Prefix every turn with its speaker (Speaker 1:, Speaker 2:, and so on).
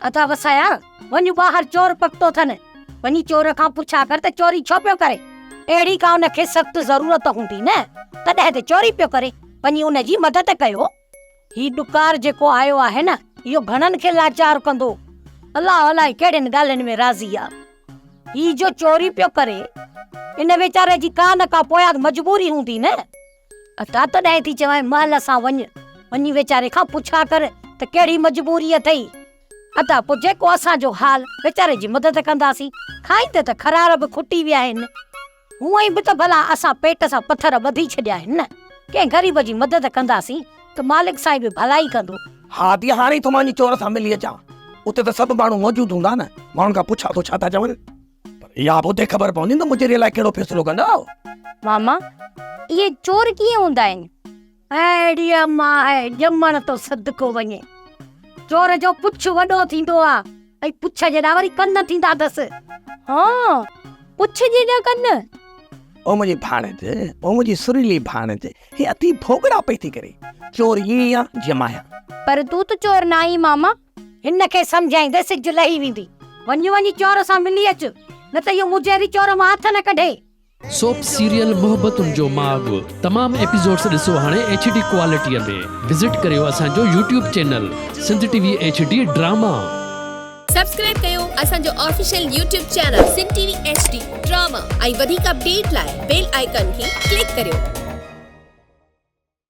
Speaker 1: अथा वसाया वञ ॿाहिरि चोर पकतो थन वञी चोर खां पुछा कर त चोरी छो पियो करे। अहिड़ी का उनखे सख़्तु ज़रूरत हूंदी न तॾहिं त चोरी पियो करे। वञी उनजी मदद कयो। ही ॾुकार जेको आयो आहे न इहो घणनि खे लाचार कंदो। अलाह अलाए कहिड़ियुनि ॻाल्हियुनि में राज़ी आहे। ही जो चोरी पियो करे इन वीचारे जी का न का पोयां मजबूरी हूंदी न। अता तॾहिं थी चवां महल सां वञी वीचारे खां पुछा कर त कहिड़ी मजबूरी अथई। अता पोइ जेको असांजो हाल वीचारे जी मदद कंदासीं। खाईंदे त खरार बि खुटी विया आहिनि। हूअं ई बि त भला असां पेट सां पथर ॿधी छॾिया आहिनि न। कंहिं ग़रीब जी मदद कंदासीं त मालिक साईं बि भलाई कंदो।
Speaker 2: हा दी हाणे तो मानी चोर सां मिली अचां। उते त सभु माण्हू मौजूद हूंदा न। माण्हुनि खां पुछा तो छा था चवनि। या पोइ ख़बर पवंदी न मुंहिंजे लाइ कहिड़ो फ़ैसिलो कंदा।
Speaker 3: मामा ये चोर कीअं हूंदा आहिनि?
Speaker 1: अहिड़ीअ मां ॼमण तो सदको वञे। चोर जो पुछ वॾो थींदो आहे ऐं पुछ जेॾा वरी कन थींदा अथसि।
Speaker 3: हाँ पुछ जेॾा कन।
Speaker 2: ओ मुंहिंजी भाणेज, ओ मुंहिंजी सुरीली भाणेज, हे अति भोगड़ा पई थी करे। चोर ये या जमाया।
Speaker 3: पर तू तो चोर ना ही मामा।
Speaker 1: हिन खे सम्झाईंदे सिज लही वेंदी। वञी चोर सां मिली अच न त इहो मुजहरी चोर मां हथ न कढे।
Speaker 4: सोप सीरियल मोहब्बतुनि जो माग तमाम एपिसोड्स ॾिसो हाणे HD क्वालिटीअ में। विजिट करियो असांजो YouTube channel Sindh TV HD drama.
Speaker 5: Subscribe कयो असांजो official YouTube channel Sindh TV HD drama ऐं वधीक अपडेट लाइ बेल आइकन खे क्लिक करियो।